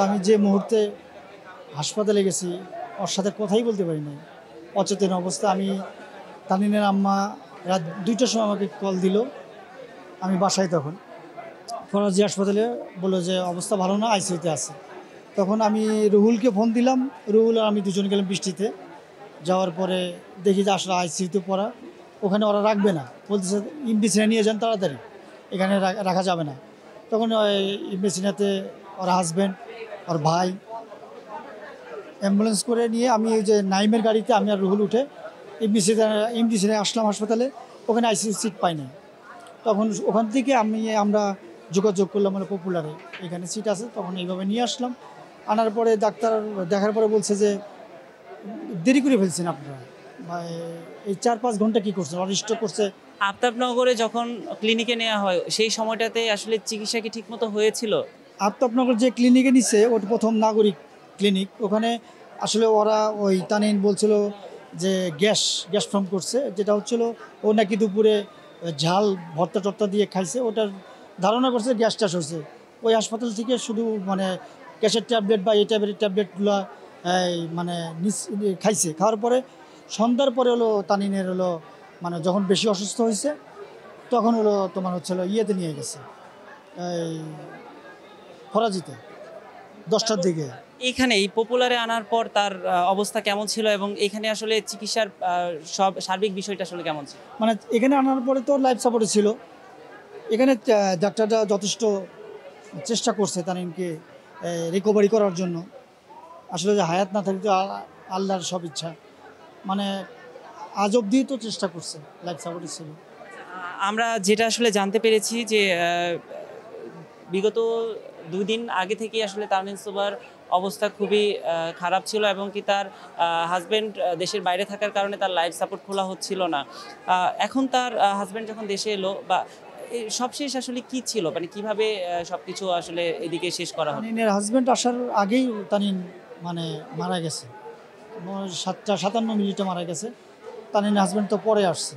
আমি যে মুহূর্তে হাসপাতালে গেছি ওর সাথে কথাই বলতে পারি নাই। অচেতন অবস্থা। তানভীরের আম্মা রাত ২টার সময় আমাকে কল দিল। আমি বাসায় তখন। ফরাজি হাসপাতালে বলল যে অবস্থা ভালো না, আইসিইউতে আছে। তখন আমি রুহুলকে ফোন দিলাম। রুহুল আর আমি দুজন গেলাম বৃষ্টিতে। যাওয়ার পরে দেখি যে আসলে আইসিইউতে পড়া। ওখানে ওরা রাখবে না। বলতেছে ইমডিসিনে নিয়ে যান তাড়াতাড়ি। এখানে রাখা যাবে না। তখন ওই ইমডিসিনাতে ওর হাসব্যান্ড, ওর ভাই অ্যাম্বুলেন্স করে নিয়ে আমি ওই যে নাইমের গাড়িতে আমি আর রুহুল উঠে এমডিসিতে আসলাম হাসপাতালে। ওখানে আইসিইউ সিট পাই নাই। তখন ওখান থেকে আমরা যোগাযোগ করলাম মানে পপুলারে, এখানে সিট আছে। তখন এইভাবে নিয়ে আসলাম। আনার পরে ডাক্তার দেখার পরে বলছে যে দেরি করে ফেলছেন আপনারা, বা এই ৪-৫ ঘন্টা কী করছেন, অনিষ্ট করছে। আফতাবনগরে যখন ক্লিনিকে নেওয়া হয় সেই সময়টাতে আসলে চিকিৎসা কি ঠিকমতো হয়েছিল? আফতাবনগর যে ক্লিনিকে নিচ্ছে ওটা প্রথম নাগরিক ক্লিনিক। ওখানে আসলে ওরা ওই তানিন বলছিল যে গ্যাস ফর্ম করছে, যেটা হচ্ছিল ও নাকি দুপুরে ঝাল ভর্তা টর্তা দিয়ে খাইছে, ওটার ধারণা করছে গ্যাস ট্যাস হয়েছে। ওই হাসপাতাল থেকে শুধু মানে গ্যাসের ট্যাবলেট বা এই টাইপের ট্যাবলেটগুলো মানে খাইছে। খাওয়ার পরে সন্ধ্যার পরে হলো তানিনের হলো মানে যখন বেশি অসুস্থ হয়েছে তখন হলো তোমার হচ্ছিল ইয়েতে নিয়ে গেছে এই ফরাজিতে ১০টার দিকে। এখানে এই পপুলারে আনার পর তার অবস্থা কেমন ছিল এবং এখানে আসলে চিকিৎসার সব সার্বিক বিষয়টা আসলে কেমন ছিল? মানে এখানে আনার পরে তো লাইফ সাপোর্টে ছিল। এখানে ডাক্তাররা যথেষ্ট চেষ্টা করছে তানিমকে রিকভারি করার জন্য। আসলে যে হায়াত না থাকলে তো আল্লাহর সব ইচ্ছা। মানে আজ অবধি তো চেষ্টা করছে, লাইফ সাপোর্টে ছিল। আমরা যেটা আসলে জানতে পেরেছি যে বিগত ২ দিন আগে থেকেই আসলে তানভীর সোবহার অবস্থা খুবই খারাপ ছিল এবং কি তার হাজব্যান্ড দেশের বাইরে থাকার কারণে তার লাইফ সাপোর্ট খোলা হচ্ছিল না। এখন তার হাজব্যান্ড যখন দেশে এলো বা সবশেষ আসলে কি ছিল, মানে কিভাবে সবকিছু আসলে এদিকে শেষ করা হলো? তানিনের হাজব্যান্ড আসার আগেই তানিন মানে মারা গেছে। ৭টা ৫৭ মিনিটে মারা গেছে। তানিনের হাজব্যান্ড তো পরে আসছে।